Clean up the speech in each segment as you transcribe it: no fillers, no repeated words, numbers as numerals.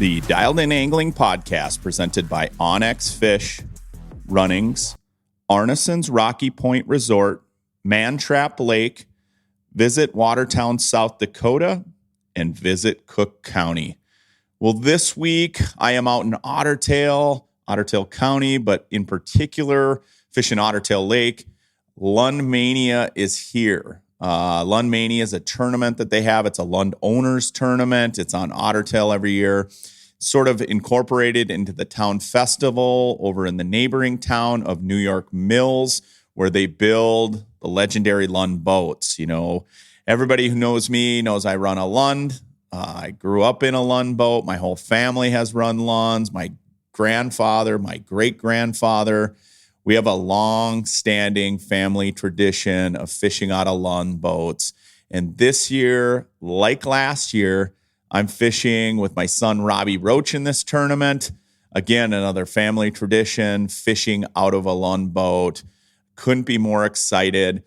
The Dialed In Angling podcast presented by Onyx Fish, Runnings, Arneson's Rocky Point Resort, Mantrap Lake, Visit Watertown, South Dakota, and Visit Cook County. Well, this week I am out in Ottertail County, but in particular, fishing Ottertail Lake. Lund Mania is here. Lund Mania is a tournament that they have. It's a Lund Owners Tournament. It's on Ottertail every year. Sort of incorporated into the town festival over in the neighboring town of New York Mills, where they build the legendary Lund boats. You know, everybody who knows me knows I run a Lund. I grew up in a Lund boat. My whole family has run Lunds. My grandfather, my great-grandfather. We have a long-standing family tradition of fishing out of Lund boats. And this year, like last year, I'm fishing with my son, Robbie Roach, in this tournament. Again, another family tradition, fishing out of a Lund boat. Couldn't be more excited.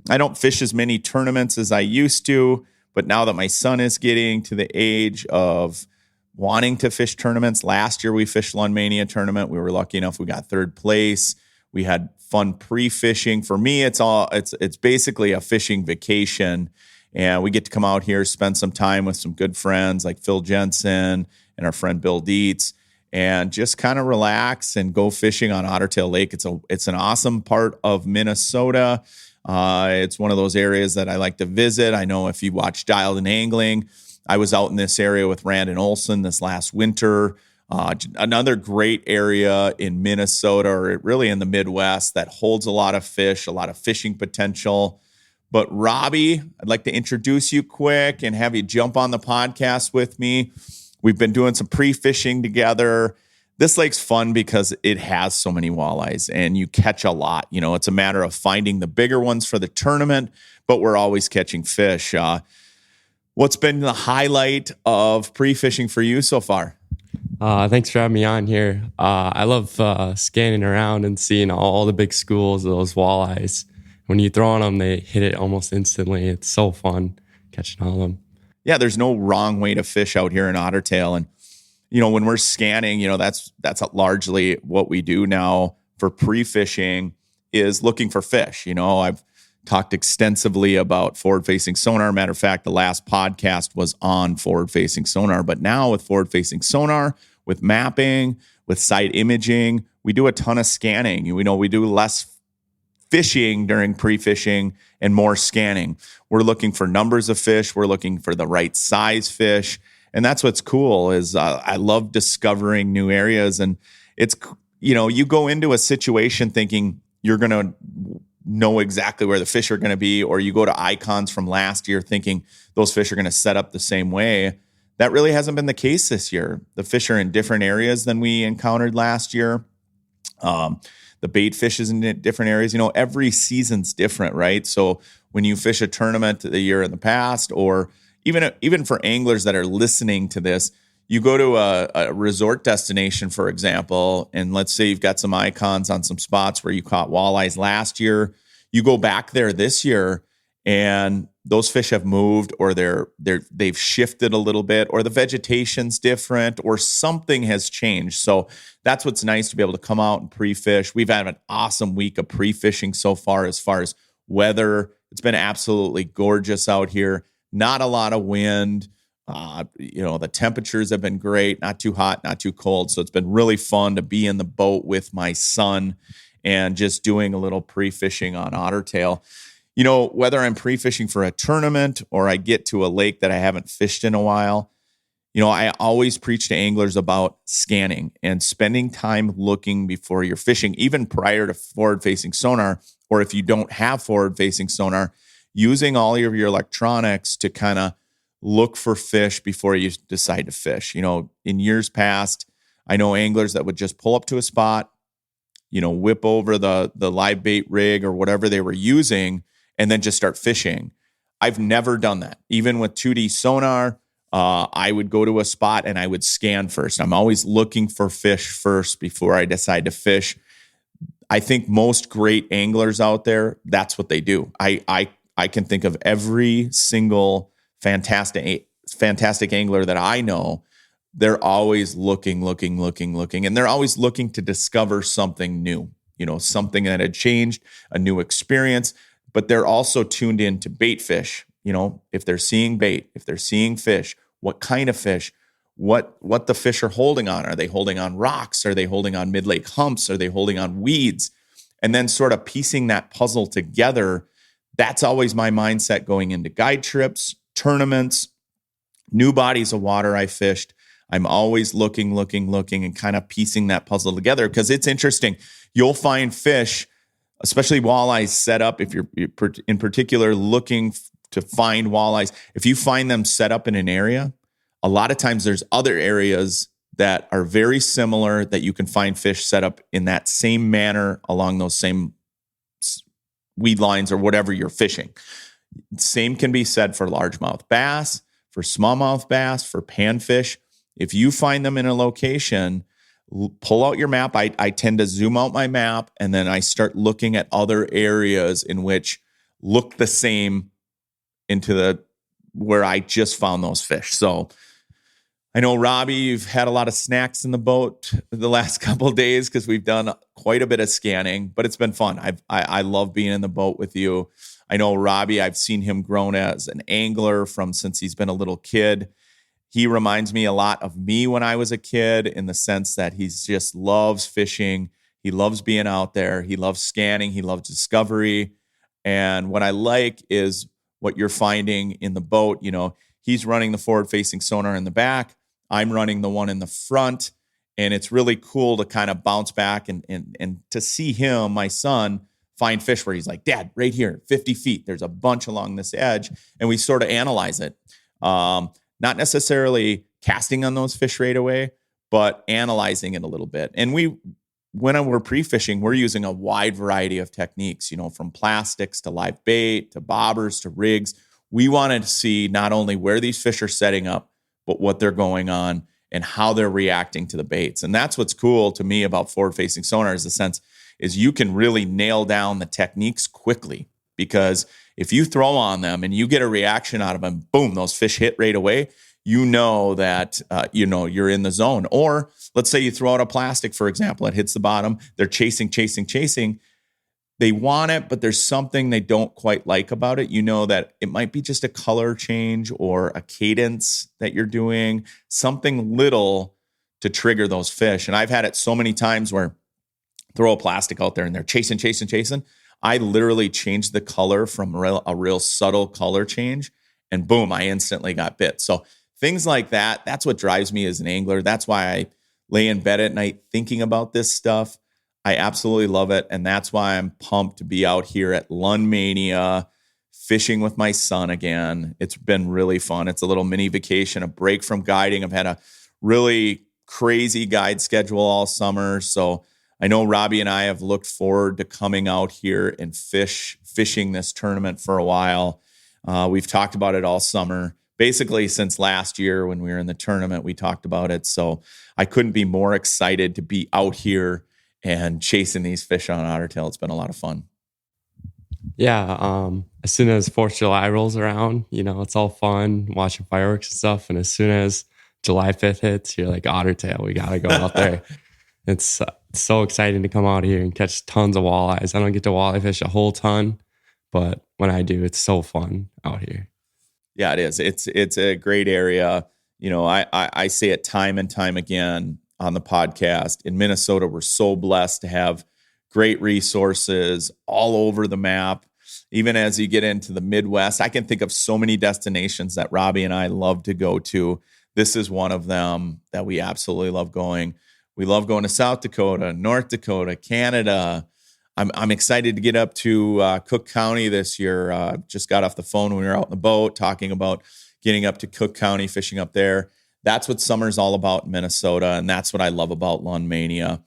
I don't fish as many tournaments as I used to, but now that my son is getting to the age of wanting to fish tournaments, last year we fished Lund Mania tournament. We were lucky enough we got third place. We had fun pre-fishing. For me, it's basically a fishing vacation. And we get to come out here, spend some time with some good friends like Phil Jensen and our friend Bill Dietz, and just kind of relax and go fishing on Ottertail Lake. It's an awesome part of Minnesota. It's one of those areas that I like to visit. I know if you watch Dialed In Angling, I was out in this area with Randon Olson this last winter. Another great area in Minnesota, or really in the Midwest, that holds a lot of fish, a lot of fishing potential. But Robbie, I'd like to introduce you quick and have you jump on the podcast with me. We've been doing some pre-fishing together. This lake's fun because it has so many walleyes and you catch a lot. You know, it's a matter of finding the bigger ones for the tournament, but we're always catching fish. What's been the highlight of pre-fishing for you so far? Thanks for having me on here. I love scanning around and seeing all the big schools of those walleyes. When you throw on them, they hit it almost instantly. It's so fun catching all of them. Yeah, there's no wrong way to fish out here in Ottertail. And, you know, when we're scanning, you know, that's largely what we do now for pre-fishing is looking for fish. You know, I've talked extensively about forward-facing sonar. Matter of fact, the last podcast was on forward-facing sonar. But now with forward-facing sonar, with mapping, with site imaging, we do a ton of scanning. You know, we do less fishing during pre-fishing and more scanning. We're looking for numbers of fish. We're looking for the right size fish. And that's what's cool is I love discovering new areas. And it's, you know, you go into a situation thinking you're going to know exactly where the fish are going to be, or you go to icons from last year thinking those fish are going to set up the same way. That really hasn't been the case this year. The fish are in different areas than we encountered last year. The bait fish is in different areas. You know, every season's different, right? So when you fish a tournament the year in the past, or even for anglers that are listening to this, you go to a resort destination, for example, and let's say you've got some icons on some spots where you caught walleyes last year. You go back there this year, and those fish have moved, or they've shifted a little bit, or the vegetation's different, or something has changed. So that's what's nice to be able to come out and pre-fish. We've had an awesome week of pre-fishing so far as weather. It's been absolutely gorgeous out here. Not a lot of wind. You know, the temperatures have been great, not too hot, not too cold. So it's been really fun to be in the boat with my son and just doing a little pre-fishing on Ottertail. You know, whether I'm pre-fishing for a tournament or I get to a lake that I haven't fished in a while, you know, I always preach to anglers about scanning and spending time looking before you're fishing, even prior to forward-facing sonar, or if you don't have forward-facing sonar, using all of your electronics to kind of look for fish before you decide to fish. You know, in years past, I know anglers that would just pull up to a spot, you know, whip over the live bait rig or whatever they were using, and then just start fishing. I've never done that. Even with 2D sonar, I would go to a spot and I would scan first. I'm always looking for fish first before I decide to fish. I think most great anglers out there, that's what they do. I can think of every single fantastic angler that I know they're always looking, and they're always looking to discover something new, something that had changed, a new experience, but they're also tuned in to bait fish. If they're seeing bait, if they're seeing fish, what kind of fish, what the fish are holding on. Are they holding on rocks? Are they holding on mid-lake humps? Are they holding on weeds? And then sort of piecing that puzzle together. That's always my mindset going into guide trips, tournaments, new bodies of water I fished. I'm always looking, and kind of piecing that puzzle together, because it's interesting. You'll find fish, especially walleyes, set up, if you're in particular looking to find walleyes. If you find them set up in an area, a lot of times there's other areas that are very similar that you can find fish set up in that same manner along those same weed lines or whatever you're fishing. Same can be said for largemouth bass, for smallmouth bass, for panfish. If you find them in a location, pull out your map. I tend to zoom out my map, and then I start looking at other areas in which look the same into where I just found those fish. So I know, Robbie, you've had a lot of snacks in the boat the last couple of days because we've done quite a bit of scanning, but it's been fun. I love being in the boat with you. I know Robbie, I've seen him grown as an angler since he's been a little kid. He reminds me a lot of me when I was a kid, in the sense that he just loves fishing. He loves being out there. He loves scanning. He loves discovery. And what I like is what you're finding in the boat. He's running the forward-facing sonar in the back. I'm running the one in the front. And it's really cool to kind of bounce back and to see him, my son, find fish where he's like, Dad, right here, 50 feet. There's a bunch along this edge. And we sort of analyze it. Not necessarily casting on those fish right away, but analyzing it a little bit. And when we're pre-fishing, we're using a wide variety of techniques, from plastics to live bait to bobbers to rigs. We wanted to see not only where these fish are setting up, but what they're going on and how they're reacting to the baits. And that's what's cool to me about forward-facing sonar, is you can really nail down the techniques quickly, because if you throw on them and you get a reaction out of them, boom, those fish hit right away. That you're in the zone. Or let's say you throw out a plastic, for example, it hits the bottom. They're chasing. They want it, but there's something they don't quite like about it. That it might be just a color change or a cadence that you're doing, something little to trigger those fish. And I've had it so many times where throw a plastic out there and they're chasing. I literally changed the color from a real subtle color change, and boom, I instantly got bit. So things like that, that's what drives me as an angler. That's why I lay in bed at night thinking about this stuff. I absolutely love it. And that's why I'm pumped to be out here at Lund Mania fishing with my son again. It's been really fun. It's a little mini vacation, a break from guiding. I've had a really crazy guide schedule all summer. So I know Robbie and I have looked forward to coming out here and fishing this tournament for a while. We've talked about it all summer. Basically, since last year when we were in the tournament, we talked about it. So I couldn't be more excited to be out here and chasing these fish on Ottertail. It's been a lot of fun. Yeah. As soon as 4th of July rolls around, it's all fun watching fireworks and stuff. And as soon as July 5th hits, you're like, Ottertail, we got to go out there. It's so exciting to come out here and catch tons of walleyes. I don't get to walleye fish a whole ton, but when I do, it's so fun out here. Yeah, it is. It's a great area. I say it time and time again on the podcast. In Minnesota, we're so blessed to have great resources all over the map. Even as you get into the Midwest, I can think of so many destinations that Robbie and I love to go to. This is one of them that we absolutely love going. We love going to South Dakota, North Dakota, Canada. I'm excited to get up to Cook County this year. Just got off the phone when we were out in the boat talking about getting up to Cook County, fishing up there. That's what summer's all about in Minnesota, and that's what I love about Lund Mania.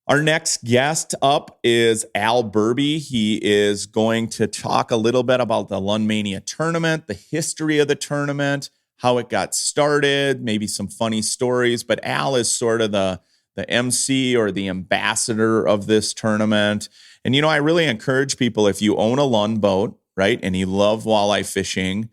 Our next guest up is Al Beurbe. He is going to talk a little bit about the Lund Mania tournament, the history of the tournament, how it got started, maybe some funny stories. But Al is sort of the MC or the ambassador of this tournament. And, I really encourage people, if you own a Lund boat, right, and you love walleye fishing,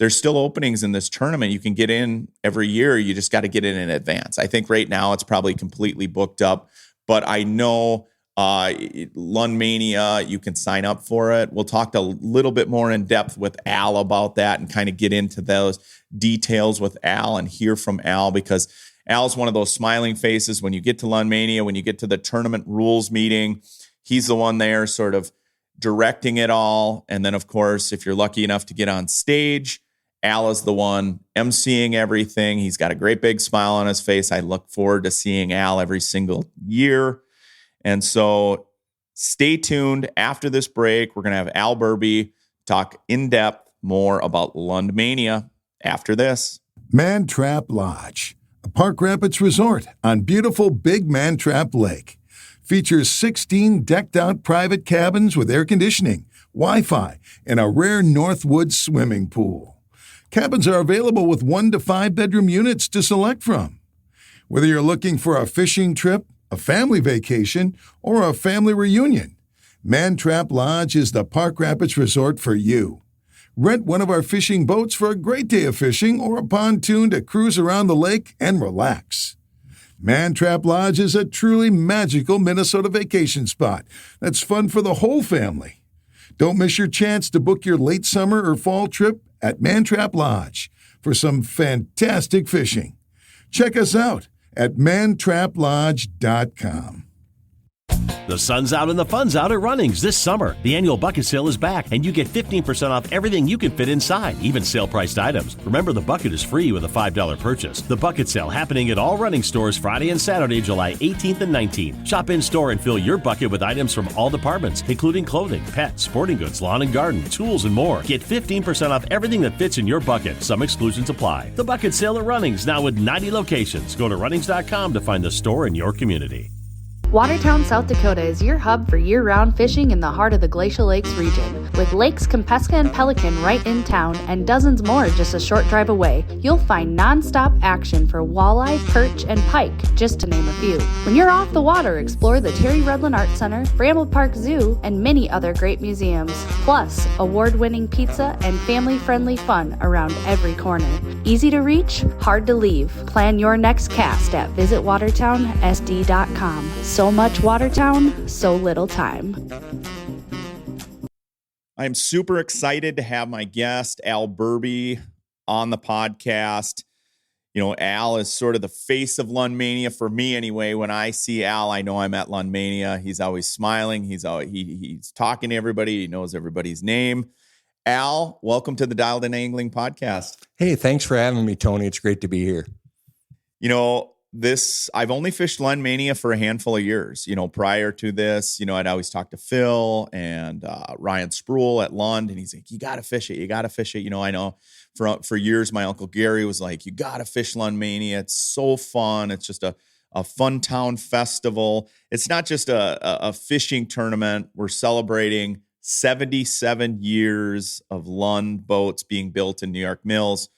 there's still openings in this tournament. You can get in every year. You just got to get in advance. I think right now it's probably completely booked up, but I know Lund Mania, you can sign up for it. We'll talk a little bit more in depth with Al about that and kind of get into those details with Al and hear from Al, because Al's one of those smiling faces when you get to Lund Mania, when you get to the tournament rules meeting. He's the one there sort of directing it all. And then, of course, if you're lucky enough to get on stage, Al is the one emceeing everything. He's got a great big smile on his face. I look forward to seeing Al every single year. And so stay tuned. After this break, we're going to have Al Beurbe talk in depth more about Lund Mania after this. Man Trap Lodge, a Park Rapids resort on beautiful Big Man Trap Lake. Features 16 decked-out private cabins with air conditioning, Wi-Fi, and a rare Northwood swimming pool. Cabins are available with 1 to 5 bedroom units to select from. Whether you're looking for a fishing trip, a family vacation, or a family reunion, Man Trap Lodge is the Park Rapids resort for you. Rent one of our fishing boats for a great day of fishing or a pontoon to cruise around the lake and relax. Man Trap Lodge is a truly magical Minnesota vacation spot that's fun for the whole family. Don't miss your chance to book your late summer or fall trip at Man Trap Lodge for some fantastic fishing. Check us out at mantraplodge.com. The sun's out and the fun's out at Runnings this summer. The annual bucket sale is back, and you get 15% off everything you can fit inside, even sale-priced items. Remember, the bucket is free with a $5 purchase. The bucket sale happening at all Runnings stores Friday and Saturday, July 18th and 19th. Shop in-store and fill your bucket with items from all departments, including clothing, pets, sporting goods, lawn and garden, tools, and more. Get 15% off everything that fits in your bucket. Some exclusions apply. The bucket sale at Runnings, now with 90 locations. Go to runnings.com to find the store in your community. Watertown, South Dakota is your hub for year-round fishing in the heart of the Glacial Lakes region. With Lakes Kempeska and Pelican right in town and dozens more just a short drive away, you'll find non-stop action for walleye, perch, and pike, just to name a few. When you're off the water, explore the Terry Redlin Art Center, Bramble Park Zoo, and many other great museums. Plus, award-winning pizza and family-friendly fun around every corner. Easy to reach, hard to leave. Plan your next cast at visitwatertownsd.com. So much Watertown, so little time. I'm super excited to have my guest, Al Beurbe, on the podcast. You know, Al is sort of the face of Lund Mania for me anyway. When I see Al, I know I'm at Lund Mania. He's always smiling. He's talking to everybody. He knows everybody's name. Al, welcome to the Dialed In Angling podcast. Hey, thanks for having me, Tony. It's great to be here. You know, I've only fished Lund Mania for a handful of years. You know, prior to this, you know, I'd always talk to Phil and Ryan Sproul at Lund, and he's like, you got to fish it. You got to fish it. You know, I know for years, my Uncle Gary was like, you got to fish Lund Mania. It's so fun. It's just a fun town festival. It's not just a fishing tournament. We're celebrating 77 years of Lund boats being built in New York Mills.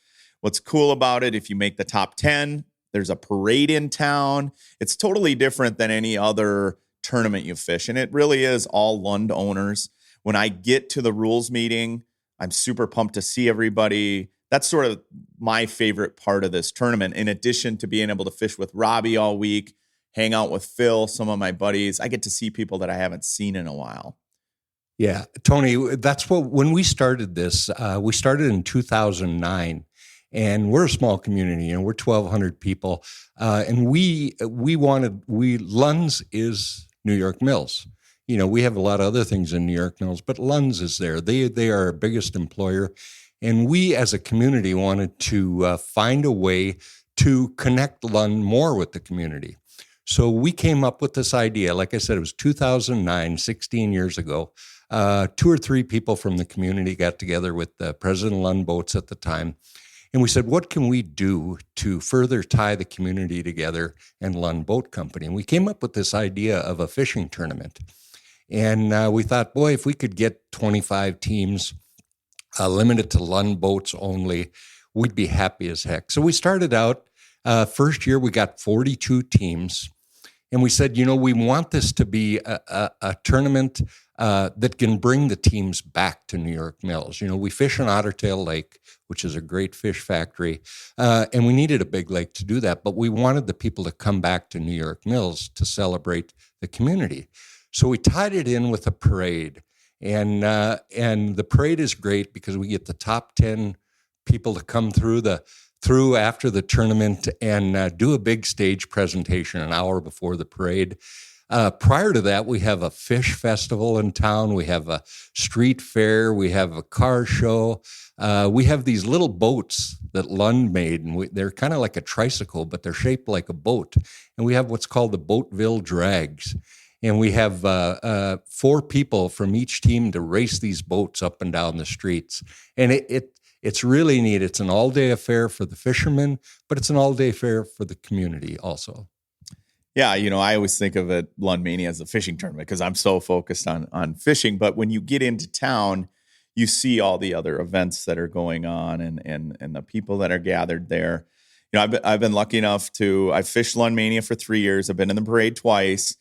What's cool about it, if you make the top 10, there's a parade in town. It's totally different than any other tournament you fish. And it really is all Lund owners. When I get to the rules meeting, I'm super pumped to see everybody. That's sort of my favorite part of this tournament. In addition to being able to fish with Robbie all week, hang out with Phil, some of my buddies, I get to see people that I haven't seen in a while. Yeah, Tony, that's when we started this. We started in 2009. And we're a small community, you know, we're 1,200 people. And Lund's is New York Mills. You know, we have a lot of other things in New York Mills, but Lund's is there. They are our biggest employer. And we as a community wanted to find a way to connect Lund more with the community. So we came up with this idea. Like I said, it was 2009, 16 years ago. 2 or 3 people from the community got together with President Lund Boats at the time. And we said, what can we do to further tie the community together and Lund Boat Company? And we came up with this idea of a fishing tournament. And we thought, boy, if we could get 25 teams limited to Lund boats only, we'd be happy as heck. So we started out, first year we got 42 teams. And we said, we want this to be a tournament that can bring the teams back to New York Mills. We fish in Ottertail Lake, which is a great fish factory, and we needed a big lake to do that, but we wanted the people to come back to New York Mills to celebrate the community. So we tied it in with a parade, and the parade is great because we get the top 10 people to come through after the tournament and do a big stage presentation an hour before the parade. Prior to that, we have a fish festival in town. We have a street fair. We have a car show. We have these little boats that Lund made, and they're kind of like a tricycle, but they're shaped like a boat. And we have what's called the Boatville Drags. And we have 4 people from each team to race these boats up and down the streets. And it's really neat. It's an all-day affair for the fishermen, but it's an all-day affair for the community also. Yeah, I always think of it, Lund Mania, as a fishing tournament because I'm so focused on fishing. But when you get into town, you see all the other events that are going on and the people that are gathered there. I've been lucky enough I've fished Lund Mania for 3 years. I've been in the parade twice.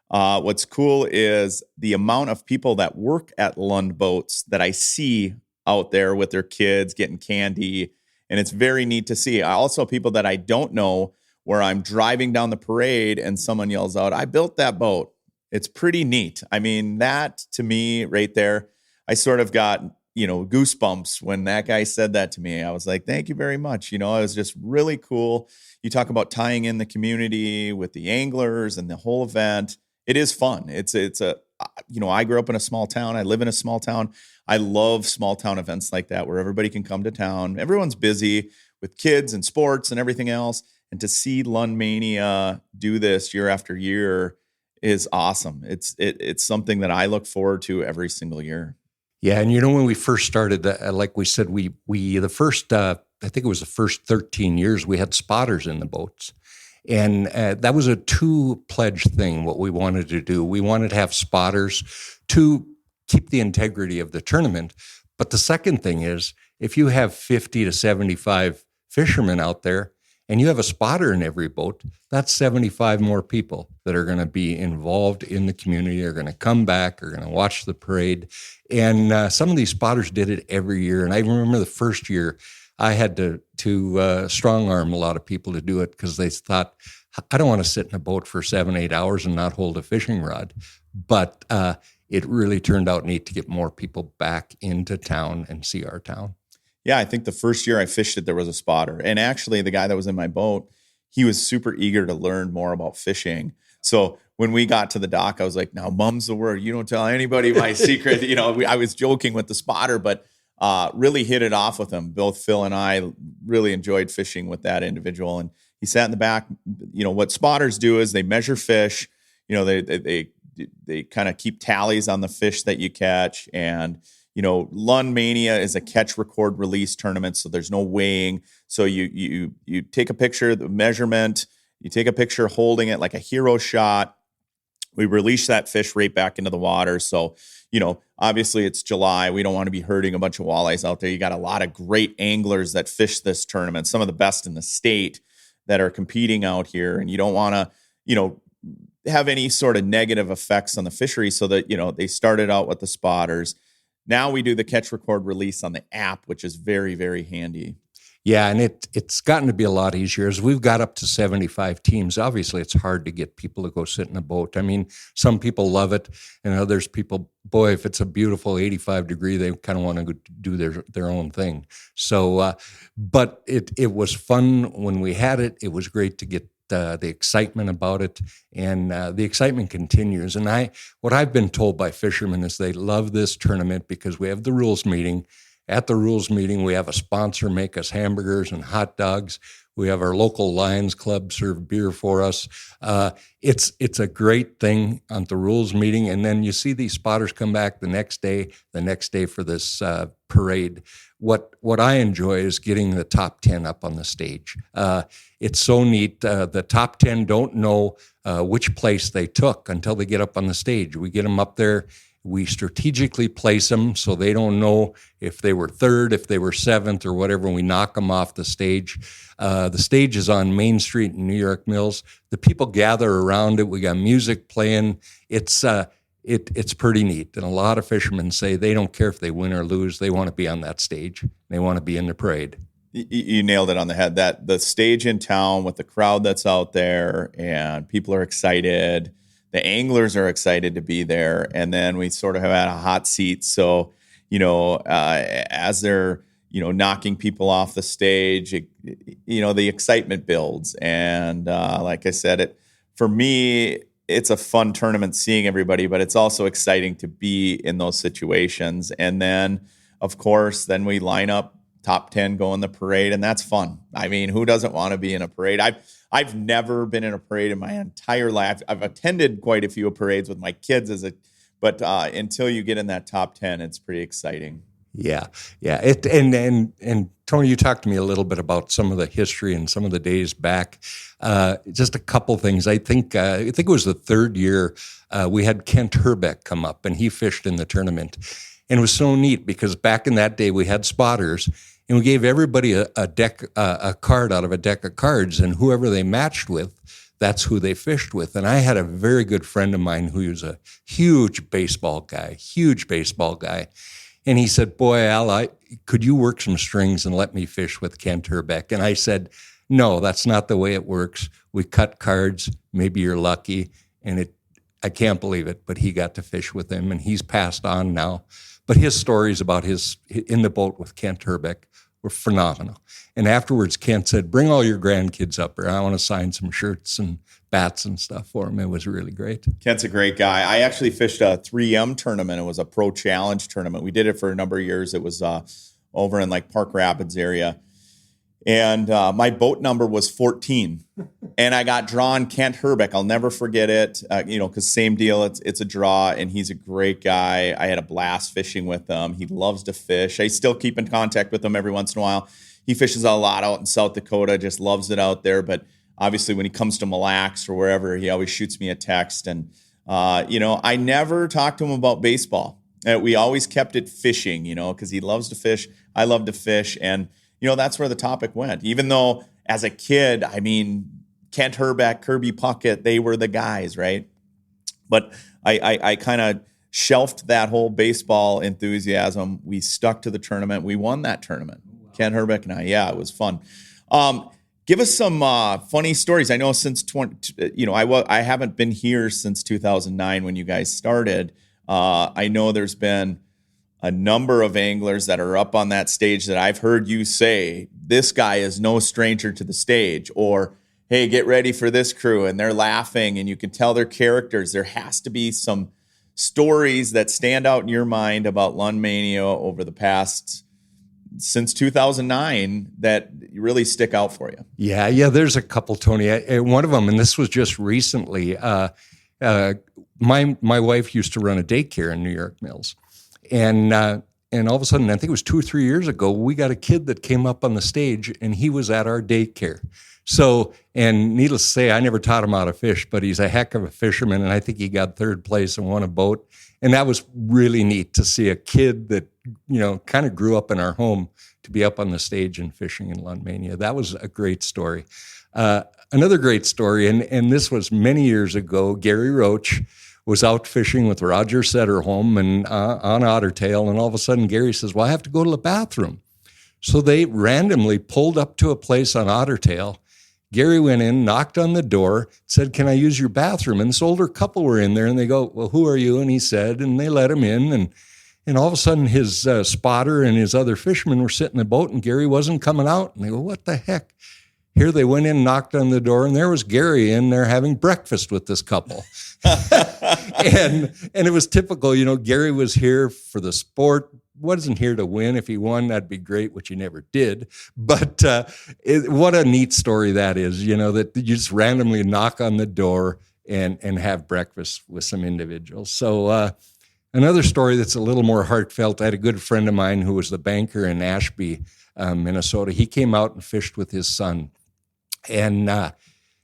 What's cool is the amount of people that work at Lund boats that I see out there with their kids getting candy. And it's very neat to see. Also, people that I don't know, where I'm driving down the parade and someone yells out, "I built that boat." It's pretty neat. I mean, that to me right there, I sort of got, goosebumps when that guy said that to me. I was like, thank you very much. It was just really cool. You talk about tying in the community with the anglers and the whole event. It is fun. I grew up in a small town. I live in a small town. I love small town events like that where everybody can come to town. Everyone's busy with kids and sports and everything else. And to see Lund Mania do this year after year is awesome. It's something that I look forward to every single year. Yeah, and when we first started, like we said, I think it was the first 13 years, we had spotters in the boats. And that was a 2-pledge thing, what we wanted to do. We wanted to have spotters to keep the integrity of the tournament. But the second thing is, if you have 50 to 75 fishermen out there, and you have a spotter in every boat, that's 75 more people that are going to be involved in the community, are going to come back, are going to watch the parade. And some of these spotters did it every year. And I remember the first year I had to strong-arm a lot of people to do it because they thought, I don't want to sit in a boat for 7-8 hours and not hold a fishing rod. But it really turned out neat to get more people back into town and see our town. Yeah, I think the first year I fished it, there was a spotter. And actually, the guy that was in my boat, he was super eager to learn more about fishing. So when we got to the dock, I was like, now, mum's the word. You don't tell anybody my secret. I was joking with the spotter, but really hit it off with him. Both Phil and I really enjoyed fishing with that individual. And he sat in the back. What spotters do is they measure fish. They kind of keep tallies on the fish that you catch. And Lund Mania is a catch, record, release tournament, so there's no weighing. So you take a picture, the measurement, you take a picture holding it like a hero shot. We release that fish right back into the water. So, obviously it's July. We don't want to be hurting a bunch of walleyes out there. You got a lot of great anglers that fish this tournament, some of the best in the state that are competing out here. And you don't want to, have any sort of negative effects on the fishery so that, they started out with the spotters. Now we do the catch, record, release on the app, which is very, very handy. Yeah, and it's gotten to be a lot easier. As we've got up to 75 teams, obviously it's hard to get people to go sit in a boat. I mean, some people love it, and others people, boy, if it's a beautiful 85-degree, they kind of want to do their own thing. So, but it was fun when we had it. It was great to get the excitement about it, and the excitement continues. And what I've been told by fishermen is they love this tournament because we have the rules meeting. At the rules meeting, we have a sponsor make us hamburgers and hot dogs. We have our local Lions Club serve beer for us. It's a great thing on the rules meeting. And then you see these spotters come back the next day for this parade. What I enjoy is getting the top 10 up on the stage. It's so neat. The top 10 don't know which place they took until they get up on the stage. We get them up there. We strategically place them so they don't know if they were third, if they were seventh, or whatever. And we knock them off the stage. The stage is on Main Street in New York Mills. The people gather around it. We got music playing. It's pretty neat. And a lot of fishermen say they don't care if they win or lose. They want to be on that stage. They want to be in the parade. You nailed it on the head. That the stage in town with the crowd that's out there and people are excited. The anglers are excited to be there. And then we sort of have had a hot seat. So, as they're, knocking people off the stage, the excitement builds. And like I said, for me, it's a fun tournament seeing everybody, but it's also exciting to be in those situations. And then, of course, then we line up top 10, go in the parade, and that's fun. I mean, who doesn't want to be in a parade? I've never been in a parade in my entire life. I've attended quite a few parades with my kids but until you get in that top 10, it's pretty exciting. Yeah. And Tony, you talked to me a little bit about some of the history and some of the days back. Just a couple things. I think it was the third year we had Kent Herbeck come up, and he fished in the tournament, and it was so neat because back in that day we had spotters. And we gave everybody a card out of a deck of cards, and whoever they matched with, that's who they fished with. And I had a very good friend of mine who was a huge baseball guy. And he said, boy, Al, could you work some strings and let me fish with Kent Herbeck? And I said, no, that's not the way it works. We cut cards. Maybe you're lucky. And I can't believe it, but he got to fish with him, and he's passed on now. But his stories about his in the boat with Kent Herbeck were phenomenal. And afterwards, Kent said, bring all your grandkids up here. I want to sign some shirts and bats and stuff for him. It was really great. Kent's a great guy. I actually fished a 3M tournament. It was a pro challenge tournament. We did it for a number of years. It was over in like Park Rapids area. And my boat number was 14. And I got drawn Kent Herbeck. I'll never forget it, because same deal. It's a draw, and he's a great guy. I had a blast fishing with him. He loves to fish. I still keep in contact with him every once in a while. He fishes a lot out in South Dakota, just loves it out there. But obviously when he comes to Mille Lacs or wherever, he always shoots me a text. And, I never talked to him about baseball. We always kept it fishing, because he loves to fish. I love to fish. And, that's where the topic went. Even though as a kid, I mean, Kent Herbeck, Kirby Puckett, they were the guys, right? But I kind of shelved that whole baseball enthusiasm. We stuck to the tournament. We won that tournament. Wow. Kent Herbeck and I. Yeah, it was fun. Give us some funny stories. I know since I haven't been here since 2009 when you guys started. I know there's been a number of anglers that are up on that stage that I've heard you say, this guy is no stranger to the stage, or, hey, get ready for this crew. And they're laughing and you can tell their characters. There has to be some stories that stand out in your mind about Lund Mania over the past, since 2009, that really stick out for you. Yeah. There's a couple, Tony. One of them, and this was just recently, my wife used to run a daycare in New York Mills. And all of a sudden, I think it was 2 or 3 years ago, we got a kid that came up on the stage, and he was at our daycare. So, and needless to say, I never taught him how to fish, but he's a heck of a fisherman, and I think he got third place and won a boat. And that was really neat to see a kid that, kind of grew up in our home to be up on the stage and fishing in Lund Mania. That was a great story. Another great story, and this was many years ago, Gary Roach was out fishing with Roger Sederholm and on Ottertail, and all of a sudden Gary says, well, I have to go to the bathroom. So they randomly pulled up to a place on Ottertail. Gary went in, knocked on the door, said, can I use your bathroom? And this older couple were in there, and they go, well, who are you? And he said, and they let him in, and all of a sudden his spotter and his other fishermen were sitting in the boat, and Gary wasn't coming out. And they go, what the heck? Here they went in, knocked on the door, and there was Gary in there having breakfast with this couple. and it was typical, Gary was here for the sport, wasn't here to win. If he won, that'd be great, which he never did. But what a neat story that is, that you just randomly knock on the door and have breakfast with some individuals. So another story that's a little more heartfelt, I had a good friend of mine who was the banker in Ashby, Minnesota. He came out and fished with his son. And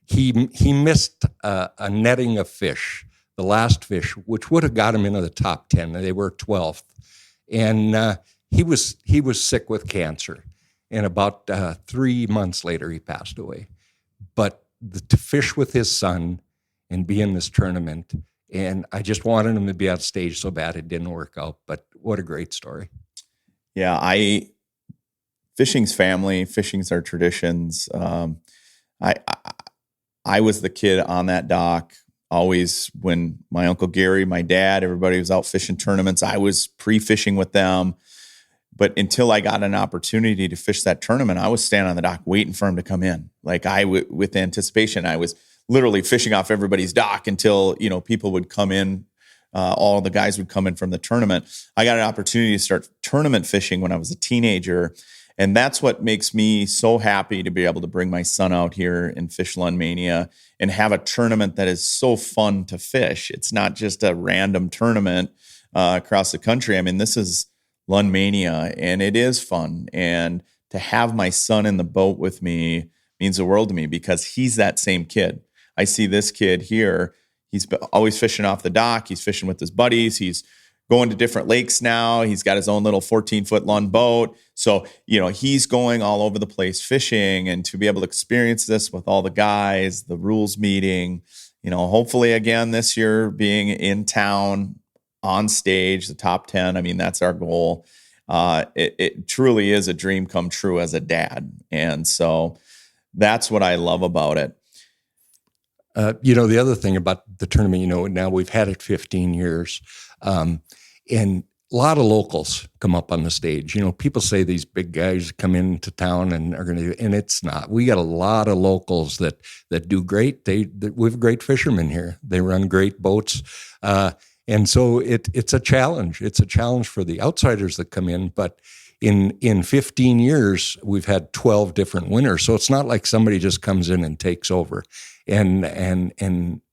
he missed a netting of fish the last fish, which would have got him into the top 10. They were 12th. And he was sick with cancer. And about 3 months later, he passed away. But to fish with his son and be in this tournament, and I just wanted him to be on stage so bad it didn't work out. But what a great story. Yeah, fishing's family, fishing's our traditions. I was the kid on that dock. Always when my Uncle Gary, my dad, everybody was out fishing tournaments, I was pre-fishing with them. But until I got an opportunity to fish that tournament, I was standing on the dock waiting for him to come in. Like with anticipation, I was literally fishing off everybody's dock until, people would come in. All the guys would come in from the tournament. I got an opportunity to start tournament fishing when I was a teenager. And that's what makes me so happy to be able to bring my son out here and fish Lund Mania and have a tournament that is so fun to fish. It's not just a random tournament across the country. I mean, this is Lund Mania, and it is fun. And to have my son in the boat with me means the world to me because he's that same kid. I see this kid here. He's always fishing off the dock. He's fishing with his buddies. He's going to different lakes now. He's got his own little 14-foot Lund boat. So, he's going all over the place fishing, and to be able to experience this with all the guys, the rules meeting, hopefully again this year being in town on stage, the top 10. I mean, that's our goal. It truly is a dream come true as a dad. And so that's what I love about it. The other thing about the tournament, now we've had it 15 years, and a lot of locals come up on the stage. People say these big guys come into town and are going to, and it's not. We got a lot of locals that do great. We have great fishermen here. They run great boats, and so it's a challenge. It's a challenge for the outsiders that come in, but in 15 years, we've had 12 different winners. So it's not like somebody just comes in and takes over. And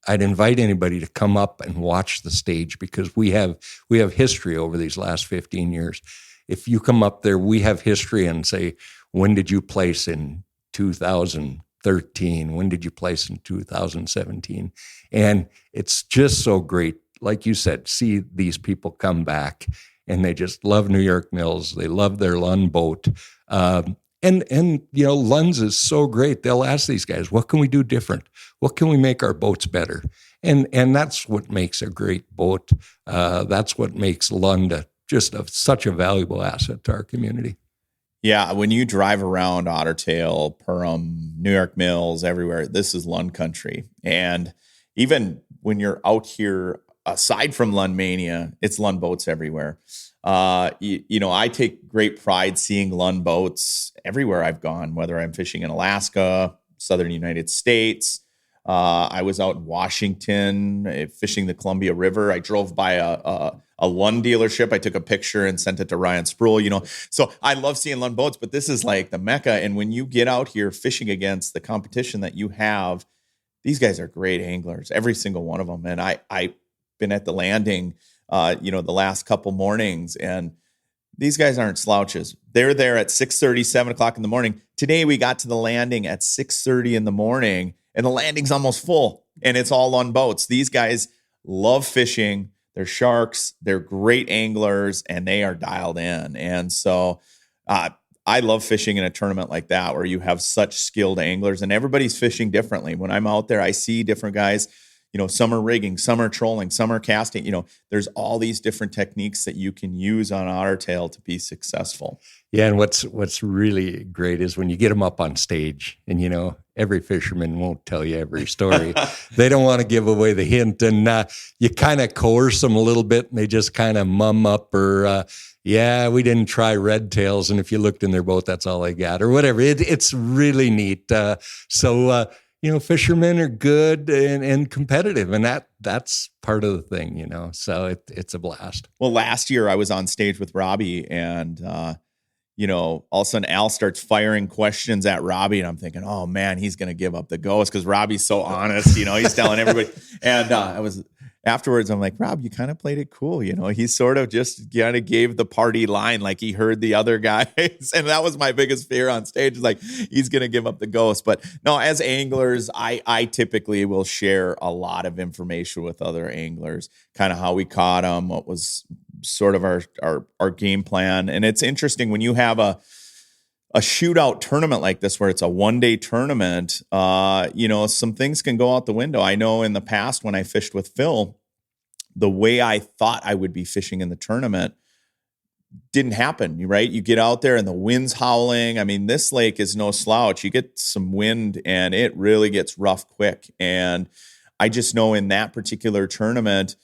I'd invite anybody to come up and watch the stage because we have history over these last 15 years. If you come up there, we have history and say, when did you place in 2013? When did you place in 2017? And it's just so great. Like you said, see these people come back and they just love New York Mills. They love their Lund boat. And Lund's is so great. They'll ask these guys, what can we do different? What can we make our boats better? And that's what makes a great boat. That's what makes Lund such a valuable asset to our community. Yeah, when you drive around Ottertail, Perham, New York Mills, everywhere, this is Lund country. And even when you're out here, aside from Lund Mania, it's Lund boats everywhere. I take great pride seeing Lund boats everywhere I've gone, whether I'm fishing in Alaska, southern United States. I was out in Washington fishing the Columbia River. I drove by a Lund dealership. I took a picture and sent it to Ryan Sproul, So I love seeing Lund boats, but this is like the Mecca. And when you get out here fishing against the competition that you have, these guys are great anglers, every single one of them. And I've been at the landing, the last couple mornings, and these guys aren't slouches. They're there at 6:30, 7 o'clock in the morning. Today we got to the landing at 6:30 in the morning, and the landing's almost full, and it's all on boats. These guys love fishing. They're sharks. They're great anglers, and they are dialed in. And so I love fishing in a tournament like that where you have such skilled anglers, and everybody's fishing differently. When I'm out there, I see different guys. Some are rigging, some are trolling, some are casting. There's all these different techniques that you can use on Ottertail to be successful. Yeah, and what's really great is when you get them up on stage, and every fisherman won't tell you every story. They don't want to give away the hint, and you kind of coerce them a little bit, and they just kind of mum up, or we didn't try red tails, and if you looked in their boat, that's all they got, or whatever. It's really neat. Fishermen are good and competitive, and that's part of the thing, so it's a blast. Well, last year I was on stage with Robbie, and, all of a sudden Al starts firing questions at Robbie, and I'm thinking, oh man, he's going to give up the ghost because Robbie's so honest, he's telling everybody. And afterwards, I'm like, Rob, you kind of played it cool. He sort of just kind of gave the party line like he heard the other guys. And that was my biggest fear on stage, is like, he's going to give up the ghost. But no, as anglers, I typically will share a lot of information with other anglers, kind of how we caught them, what was sort of our game plan. And it's interesting when you have a shootout tournament like this, where it's a 1-day tournament, some things can go out the window. I know in the past when I fished with Phil, the way I thought I would be fishing in the tournament didn't happen, right? You get out there and the wind's howling. I mean, this lake is no slouch. You get some wind and it really gets rough quick. And I just know in that particular tournament,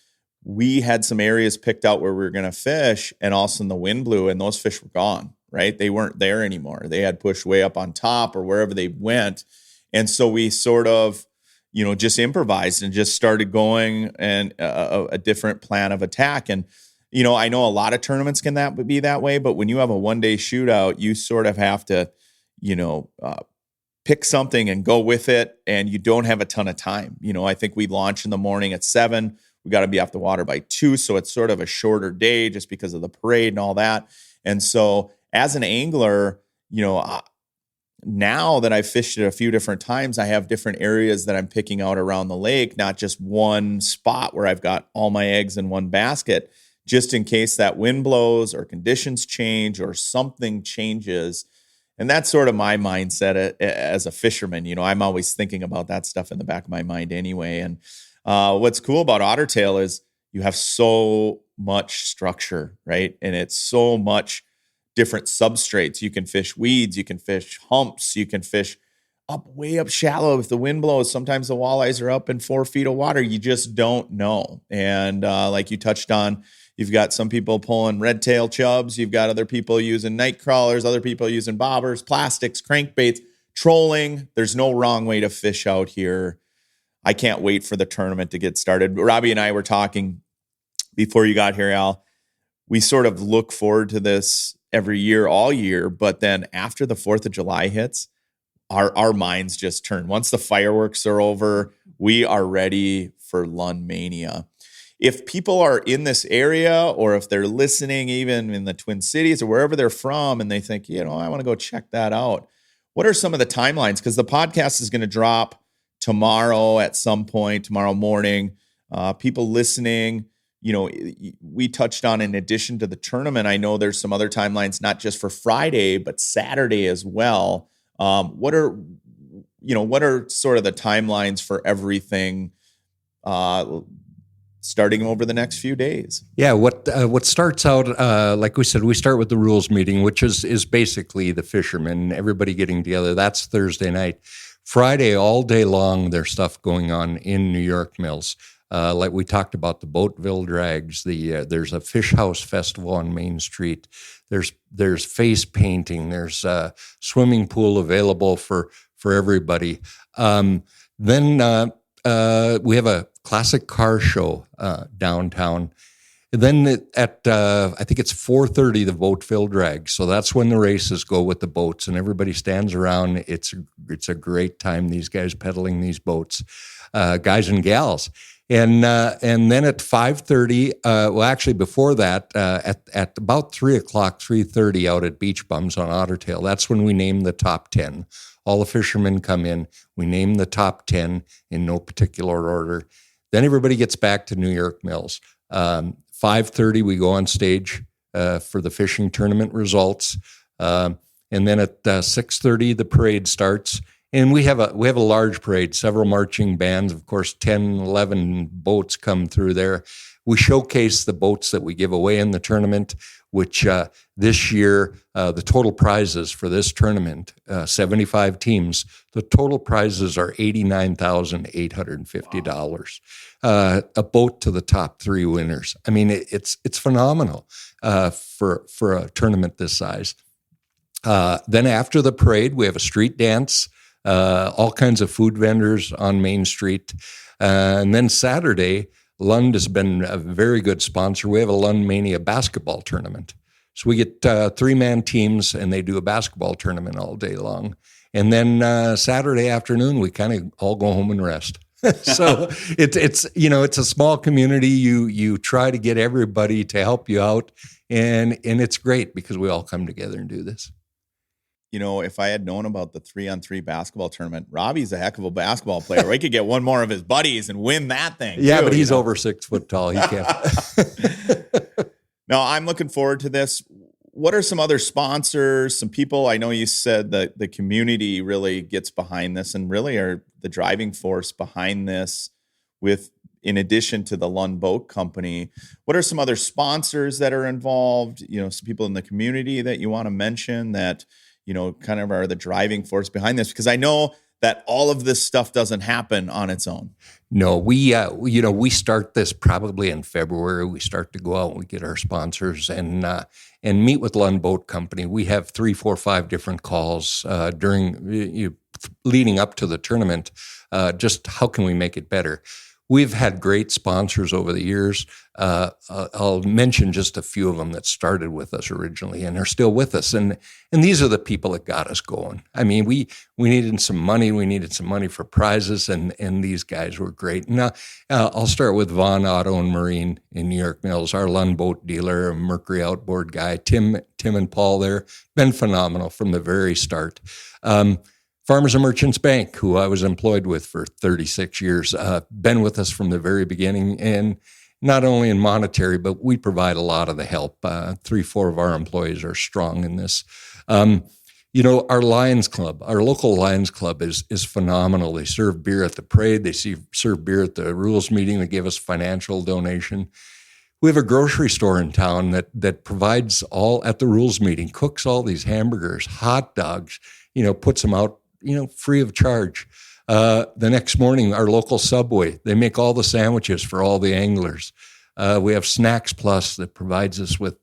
we had some areas picked out where we were going to fish, and all of a sudden the wind blew and those fish were gone. Right? They weren't there anymore. They had pushed way up on top or wherever they went. And so we sort of, just improvised and just started going and a different plan of attack. And, I know a lot of tournaments can be that way, but when you have a 1-day shootout, you sort of have to, pick something and go with it. And you don't have a ton of time. I think we launch in the morning at 7. We got to be off the water by 2. So it's sort of a shorter day just because of the parade and all that. And so as an angler, now that I've fished it a few different times, I have different areas that I'm picking out around the lake, not just one spot where I've got all my eggs in one basket, just in case that wind blows or conditions change or something changes. And that's sort of my mindset as a fisherman. I'm always thinking about that stuff in the back of my mind anyway. And what's cool about Ottertail is you have so much structure, right? And it's so much different substrates. You can fish weeds, you can fish humps, you can fish way up shallow. If the wind blows, sometimes the walleyes are up in 4 feet of water. You just don't know. And like you touched on, you've got some people pulling red tail chubs. You've got other people using night crawlers, other people using bobbers, plastics, crankbaits, trolling. There's no wrong way to fish out here. I can't wait for the tournament to get started. Robbie and I were talking before you got here, Al. We sort of look forward to this every year, all year. But then after the 4th of July hits, our minds just turn. Once the fireworks are over, we are ready for Lund Mania. If people are in this area, or if they're listening even in the Twin Cities or wherever they're from, and they think, I want to go check that out, what are some of the timelines? Because the podcast is going to drop tomorrow at some point, tomorrow morning. People listening, we touched on, in addition to the tournament, I know there's some other timelines, not just for Friday, but Saturday as well. What are sort of the timelines for everything starting over the next few days? Yeah, what starts out, like we said, we start with the rules meeting, which is basically the fishermen, everybody getting together. That's Thursday night. Friday, all day long, there's stuff going on in New York Mills. Like we talked about, the Boatville drags. There's a fish house festival on Main Street. There's face painting. There's a swimming pool available for everybody. Then we have a classic car show downtown. And then I think it's 4:30, the Boatville drag. So that's when the races go with the boats, and everybody stands around. It's a great time. These guys pedaling these boats, guys and gals. And then at 5:30, actually before that, at about 3:30 out at Beach Bums on Ottertail, that's when we name the top 10. All the fishermen come in. We name the top 10 in no particular order. Then everybody gets back to New York Mills. 5:30, we go on stage for the fishing tournament results. And then at 6:30, the parade starts. And we have a large parade, several marching bands, of course, 10, 11 boats come through there. We showcase the boats that we give away in the tournament, which this year, the total prizes for this tournament, 75 teams, the total prizes are $89,850. A boat to the top 3 winners. I mean, it's phenomenal for a tournament this size. Then after the parade, we have a street dance. All kinds of food vendors on Main Street. And then Saturday, Lund has been a very good sponsor. We have a Lund Mania basketball tournament. So we get 3-man teams, and they do a basketball tournament all day long. And then Saturday afternoon, we kind of all go home and rest. So it's it's a small community. You try to get everybody to help you out, and it's great because we all come together and do this. If I had known about the 3-on-3 basketball tournament, Robbie's a heck of a basketball player. We could get one more of his buddies and win that thing. Yeah, too, but he's over 6 foot tall. He can't. No, I'm looking forward to this. What are some other sponsors, some people? I know you said that the community really gets behind this and really are the driving force behind this in addition to the Lund Boat Company. What are some other sponsors that are involved? Some people in the community that you want to mention that, kind of are the driving force behind this? Because I know that all of this stuff doesn't happen on its own. No, we start this probably in February. We start to go out and we get our sponsors and meet with Lund Boat Company. We have 3, 4, 5 different calls leading up to the tournament. Just how can we make it better? We've had great sponsors over the years. I'll mention just a few of them that started with us originally and are still with us. And these are the people that got us going. I mean, we needed some money. We needed some money for prizes, and these guys were great. Now, I'll start with Vaughn Auto and Marine in New York Mills, our Lund Boat dealer, a Mercury Outboard guy. Tim and Paul there, been phenomenal from the very start. Farmers and Merchants Bank, who I was employed with for 36 years, been with us from the very beginning, and not only in monetary, but we provide a lot of the help. 3, 4 of our employees are strong in this. Our Lions Club, our local Lions Club is phenomenal. They serve beer at the parade. They serve beer at the rules meeting. They give us financial donation. We have a grocery store in town that provides all at the rules meeting, cooks all these hamburgers, hot dogs, puts them out, free of charge. The next morning, our local Subway, they make all the sandwiches for all the anglers. We have Snacks Plus that provides us with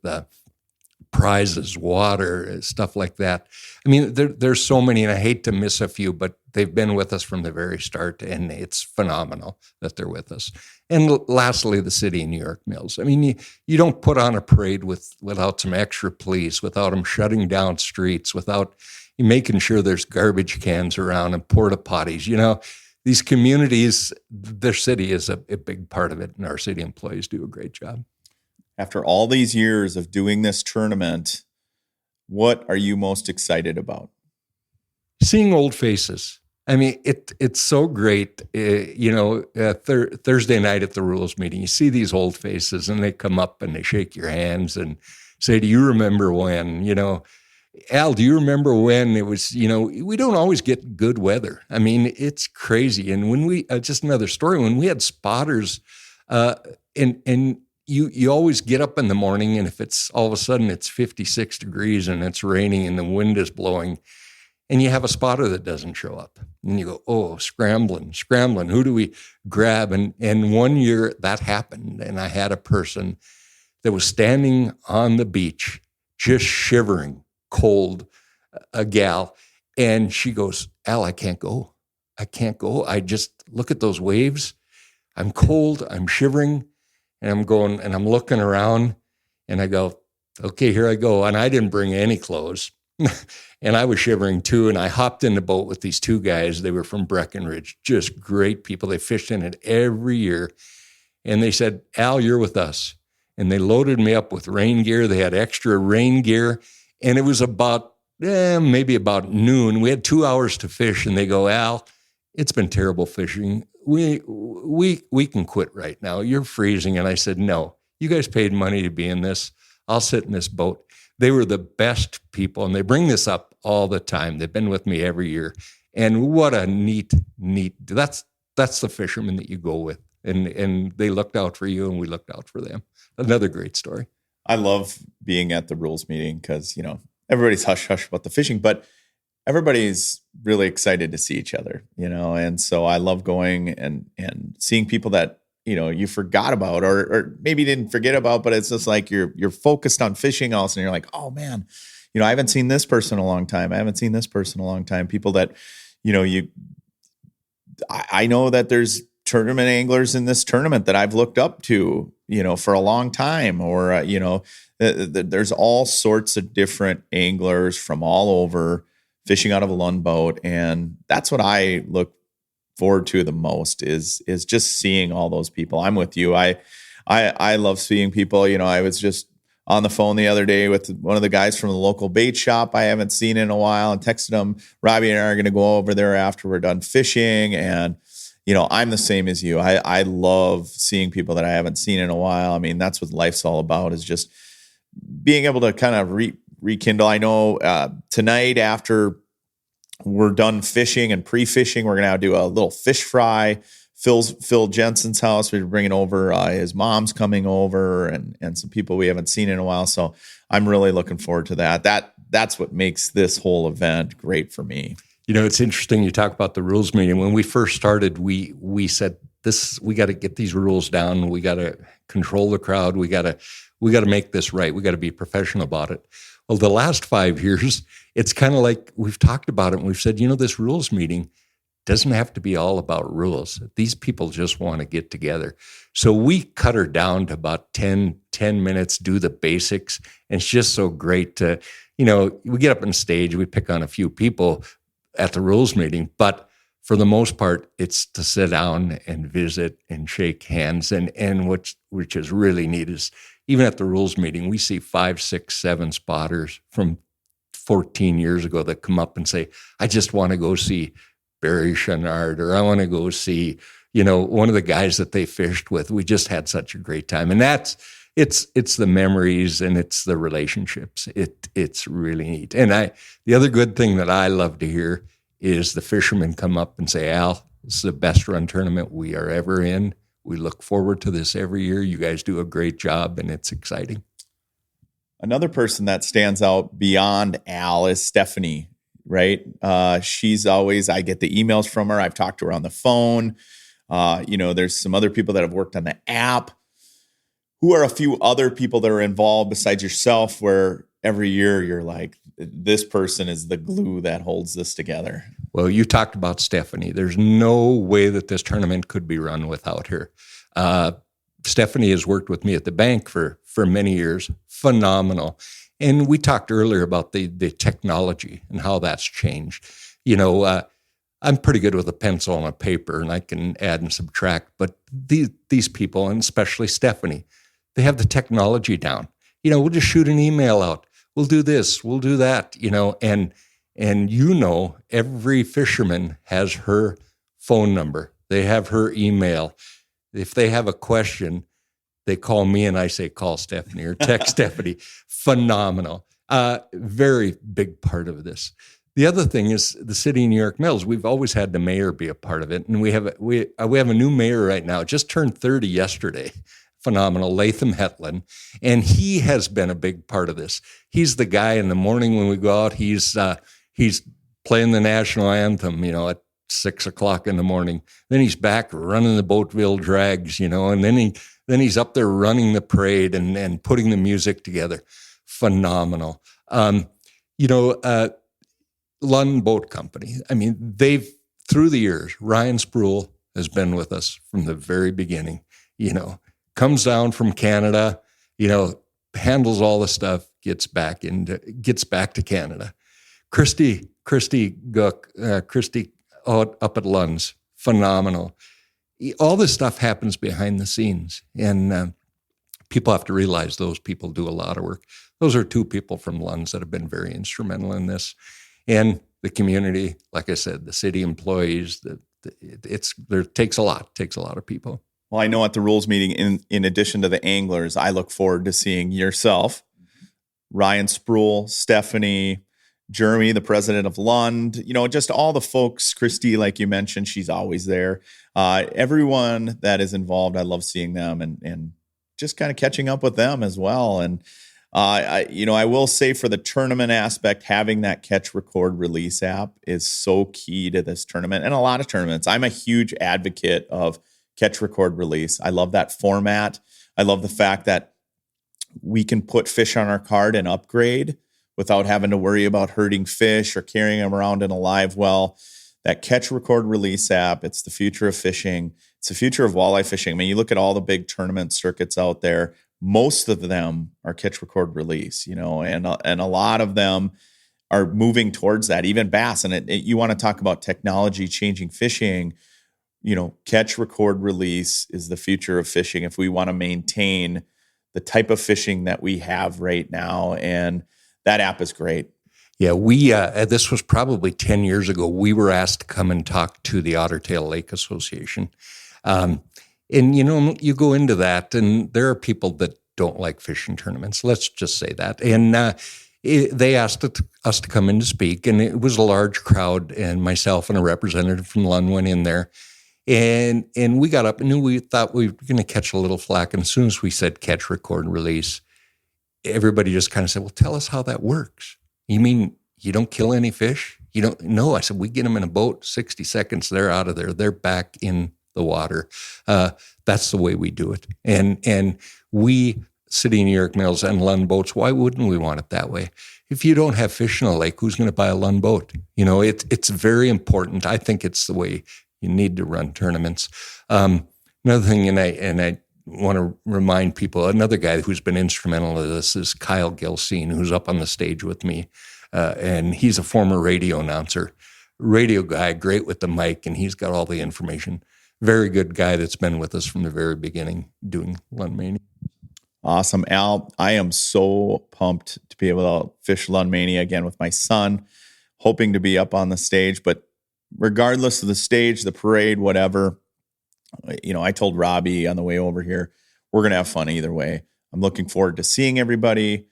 prizes, water, stuff like that. I mean, there's so many, and I hate to miss a few, but they've been with us from the very start, and it's phenomenal that they're with us. And lastly, the city of New York Mills. I mean, you don't put on a parade without some extra police, without them shutting down streets, without making sure there's garbage cans around and porta potties. These communities, their city is a big part of it, and our city employees do a great job. After all these years of doing this tournament, what are you most excited about? Seeing old faces. I mean, it's so great. Thursday night at the rules meeting, you see these old faces, and they come up and they shake your hands and say, "Do you remember when?" Al, do you remember when it was, we don't always get good weather. I mean, it's crazy. And when we, just another story, when we had spotters, and you always get up in the morning, and if it's all of a sudden it's 56 degrees and it's raining and the wind is blowing, and you have a spotter that doesn't show up, and you go, oh, scrambling, who do we grab? And one year that happened, and I had a person that was standing on the beach, just shivering, cold, a gal, and she goes, "Al, I can't go. I just look at those waves. I'm cold, I'm shivering." And I'm going, and I'm looking around, and I go, "Okay, here I go." And I didn't bring any clothes. And I was shivering too. And I hopped in the boat with these 2 guys. They were from Breckenridge, just great people. They fished in it every year. And they said, "Al, you're with us." And they loaded me up with rain gear. They had extra rain gear. And it was maybe about noon. We had 2 hours to fish, and they go, "Al, it's been terrible fishing. We can quit right now. You're freezing." And I said, "No, you guys paid money to be in this. I'll sit in this boat." They were the best people, and they bring this up all the time. They've been with me every year. And what a neat, that's the fishermen that you go with. And they looked out for you, and we looked out for them. Another great story. I love being at the rules meeting because, everybody's hush-hush about the fishing, but everybody's really excited to see each other, and so I love going and seeing people that, you forgot about or maybe didn't forget about, but it's just like you're focused on fishing also, and you're like, "Oh man, I haven't seen this person in a long time. People that, I know that there's tournament anglers in this tournament that I've looked up to, for a long time, or, there's all sorts of different anglers from all over fishing out of a Lund boat. And that's what I look forward to the most is just seeing all those people. I'm with you. I love seeing people. I was just on the phone the other day with one of the guys from the local bait shop I haven't seen in a while, and texted him. Robbie and I are going to go over there after we're done fishing. And, I'm the same as you. I love seeing people that I haven't seen in a while. I mean, that's what life's all about, is just being able to kind of rekindle. I know tonight, after we're done fishing and pre-fishing, we're going to do a little fish fry. Phil Jensen's house, we're bringing over, his mom's coming over, and some people we haven't seen in a while. So I'm really looking forward to that. That's what makes this whole event great for me. It's interesting you talk about the rules meeting. When we first started, we said we got to get these rules down. We got to control the crowd. We got to make this right. We got to be professional about it. Well, the last 5 years, it's kind of like we've talked about it, and we've said, this rules meeting doesn't have to be all about rules. These people just want to get together. So we cut her down to about 10 minutes, do the basics. And it's just so great to, we get up on stage, we pick on a few people at the rules meeting, but for the most part, it's to sit down and visit and shake hands. And which is really neat is even at the rules meeting, we see 5, 6, 7 spotters from 14 years ago that come up and say, I just want to go see Barry Chenard, or I want to go see, one of the guys that they fished with. We just had such a great time. And it's the memories and it's the relationships. It's really neat. And the other good thing that I love to hear is the fishermen come up and say, Al, this is the best run tournament we are ever in. We look forward to this every year. You guys do a great job, and it's exciting. Another person that stands out beyond Al is Stephanie, right? She's always, I get the emails from her. I've talked to her on the phone. There's some other people that have worked on the app. Who are a few other people that are involved besides yourself, where every year you're like, this person is the glue that holds this together? Well, you talked about Stephanie. There's no way that this tournament could be run without her. Stephanie has worked with me at the bank for many years. Phenomenal. And we talked earlier about the technology and how that's changed. I'm pretty good with a pencil and a paper, and I can add and subtract. But these people, and especially Stephanie, they have the technology down. We'll just shoot an email out. We'll do this. We'll do that. And every fisherman has her phone number. They have her email. If they have a question, they call me and I say, call Stephanie or text Stephanie. Phenomenal. Very big part of this. The other thing is the city of New York Mills. We've always had the mayor be a part of it. And we have a new mayor right now. Just turned 30 yesterday. Phenomenal, Latham Hetland. And he has been a big part of this. He's the guy in the morning when we go out, he's playing the national anthem, at 6 o'clock in the morning. Then he's back running the Boatville drags, and then he's up there running the parade and putting the music together. Phenomenal. Lund Boat Company. I mean, through the years, Ryan Sproul has been with us from the very beginning, comes down from Canada, handles all the stuff, gets back to Canada. Christy up at Lund's, phenomenal. All this stuff happens behind the scenes, and people have to realize those people do a lot of work. Those are 2 people from Lund's that have been very instrumental in this. And the community, like I said, the city employees, it takes a lot of people. Well, I know at the rules meeting, in addition to the anglers, I look forward to seeing yourself, Ryan Sproul, Stephanie, Jeremy, the president of Lund, just all the folks. Christy, like you mentioned, she's always there. Everyone that is involved, I love seeing them and just kind of catching up with them as well. And I will say, for the tournament aspect, having that catch, record, release app is so key to this tournament and a lot of tournaments. I'm a huge advocate of catch, record, release. I love that format. I love the fact that we can put fish on our card and upgrade without having to worry about hurting fish or carrying them around in a live well. That catch, record, release app, it's the future of fishing. It's the future of walleye fishing. I mean, you look at all the big tournament circuits out there, most of them are catch, record, release, and a lot of them are moving towards that, even bass. And you want to talk about technology changing fishing. catch, record, release is the future of fishing if we want to maintain the type of fishing that we have right now. And that app is great. Yeah, we this was probably 10 years ago. We were asked to come and talk to the Ottertail Lake Association. And, you go into that, and there are people that don't like fishing tournaments. Let's just say that. And they asked us to come in to speak, and it was a large crowd, and myself and a representative from Lund went in there. And we got up and we thought we were going to catch a little flack. And as soon as we said catch, record, and release, everybody just kind of said, well, tell us how that works. You mean you don't kill any fish? You don't? No. I said, we get them in a boat, 60 seconds, they're out of there. They're back in the water. That's the way we do it. And we, City of New York Mills and Lund boats, why wouldn't we want it that way? If you don't have fish in a lake, who's going to buy a Lund boat? It's very important. I think it's the way you need to run tournaments. Another thing, and I want to remind people, another guy who's been instrumental in this is Kyle Gilsine, who's up on the stage with me. And he's a former radio announcer, radio guy, great with the mic, and he's got all the information. Very good guy that's been with us from the very beginning doing Lund Mania. Awesome. Al, I am so pumped to be able to fish Lund Mania again with my son, hoping to be up on the stage. But regardless of the stage, the parade, whatever, I told Robbie on the way over here, we're going to have fun either way. I'm looking forward to seeing everybody,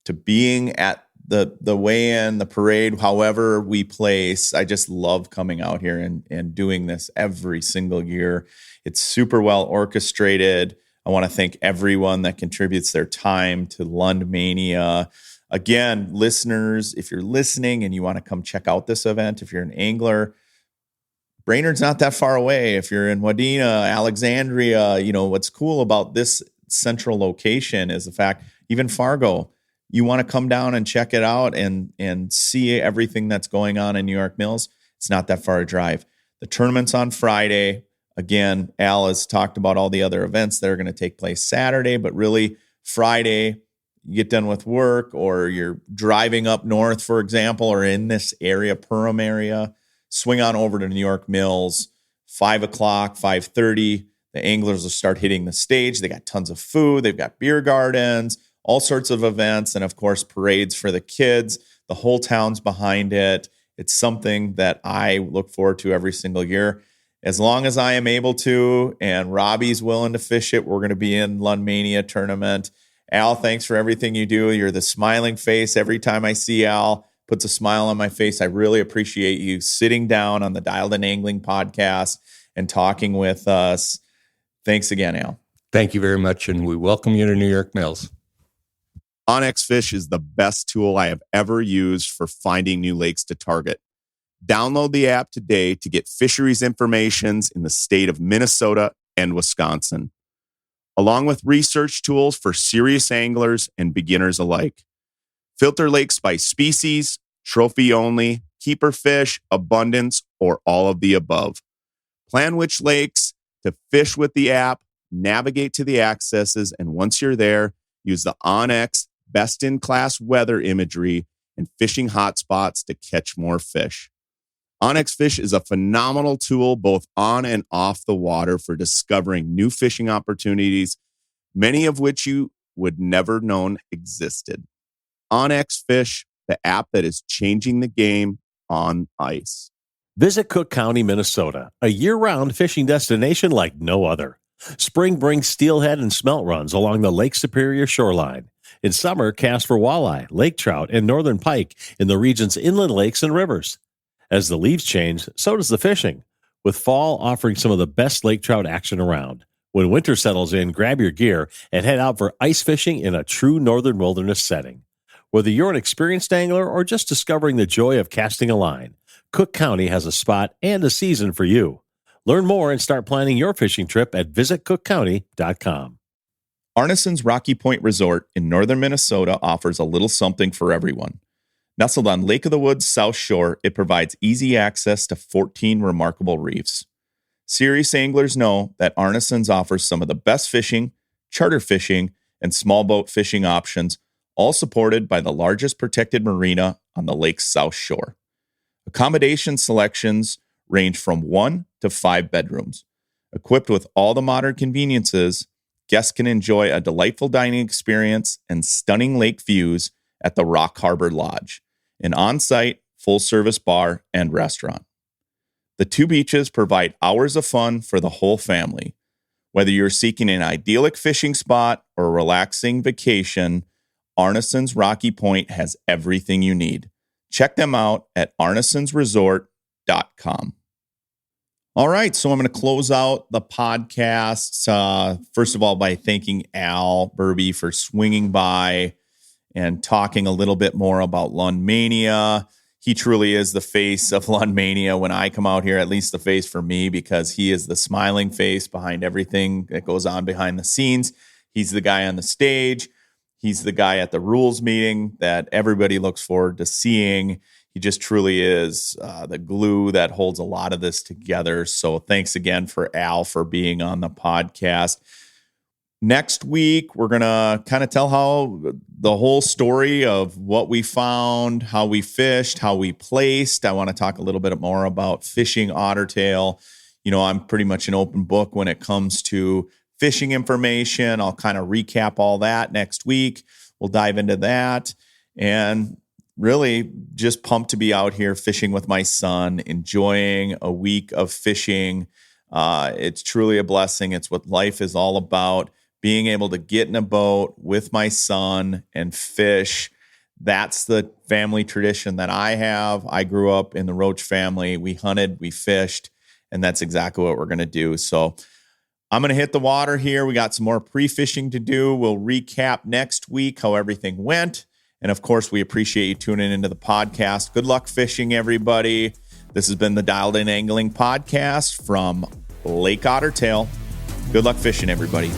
to being at the weigh-in, the parade, however we place. I just love coming out here and doing this every single year. It's super well orchestrated. I want to thank everyone that contributes their time to Lund Mania. Again, listeners, if you're listening and you want to come check out this event, if you're an angler, Brainerd's not that far away. If you're in Wadena, Alexandria, what's cool about this central location is the fact, even Fargo, you want to come down and check it out and see everything that's going on in New York Mills. It's not that far a drive. The tournament's on Friday. Again, Al has talked about all the other events that are going to take place Saturday, but really Friday, you get done with work or you're driving up north, for example, or in this area, Perham area, swing on over to New York Mills, 5 o'clock, 5:30. The anglers will start hitting the stage. They got tons of food. They've got beer gardens, all sorts of events, and of course, parades for the kids. The whole town's behind it. It's something that I look forward to every single year. As long as I am able to, and Robbie's willing to fish it, we're going to be in Lund Mania tournament. Al, thanks for everything you do. You're the smiling face. Every time I see Al, puts a smile on my face. I really appreciate you sitting down on the Dialed In Angling podcast and talking with us. Thanks again, Al. Thank you very much, and we welcome you to New York Mills. onX Fish is the best tool I have ever used for finding new lakes to target. Download the app today to get fisheries information in the state of Minnesota and Wisconsin, along with research tools for serious anglers and beginners alike. Filter lakes by species, trophy only, keeper fish, abundance, or all of the above. Plan which lakes to fish with the app, navigate to the accesses, and once you're there, use the onX best-in-class weather imagery and fishing hotspots to catch more fish. onX Fish is a phenomenal tool both on and off the water for discovering new fishing opportunities, many of which you would never known existed. onX Fish, the app that is changing the game on ice. Visit Cook County, Minnesota, a year-round fishing destination like no other. Spring brings steelhead and smelt runs along the Lake Superior shoreline. In summer, cast for walleye, lake trout, and northern pike in the region's inland lakes and rivers. As the leaves change, so does the fishing, with fall offering some of the best lake trout action around. When winter settles in, grab your gear and head out for ice fishing in a true northern wilderness setting. Whether you're an experienced angler or just discovering the joy of casting a line, Cook County has a spot and a season for you. Learn more and start planning your fishing trip at visitcookcounty.com. Arneson's Rocky Point Resort in northern Minnesota offers a little something for everyone. Nestled on Lake of the Woods' South Shore, it provides easy access to 14 remarkable reefs. Serious anglers know that Arneson's offers some of the best fishing, charter fishing, and small boat fishing options, all supported by the largest protected marina on the lake's South Shore. Accommodation selections range from 1 to 5 bedrooms. Equipped with all the modern conveniences, guests can enjoy a delightful dining experience and stunning lake views at the Rock Harbor Lodge, an on-site, full-service bar and restaurant. The 2 beaches provide hours of fun for the whole family. Whether you're seeking an idyllic fishing spot or a relaxing vacation, Arneson's Rocky Point has everything you need. Check them out at arnesonsresort.com. All right, so I'm going to close out the podcast, first of all, by thanking Al Beurbe for swinging by and talking a little bit more about Lund Mania. He truly is the face of Lund Mania when I come out here, at least the face for me, because he is the smiling face behind everything that goes on behind the scenes. He's the guy on the stage. He's the guy at the rules meeting that everybody looks forward to seeing. He just truly is the glue that holds a lot of this together. So thanks again for Al for being on the podcast. Next week, we're going to kind of tell how the whole story of what we found, how we fished, how we placed. I want to talk a little bit more about fishing Ottertail. You know, I'm pretty much an open book when it comes to fishing information. I'll kind of recap all that next week. We'll dive into that. And really just pumped to be out here fishing with my son, enjoying a week of fishing. It's truly a blessing. It's what life is all about. Being able to get in a boat with my son and fish. That's the family tradition that I have. I grew up in the Roach family. We hunted, we fished, and that's exactly what we're going to do. So I'm going to hit the water here. We got some more pre-fishing to do. We'll recap next week how everything went. And of course, we appreciate you tuning into the podcast. Good luck fishing, everybody. This has been the Dialed In Angling Podcast from Lake Ottertail. Good luck fishing, everybody.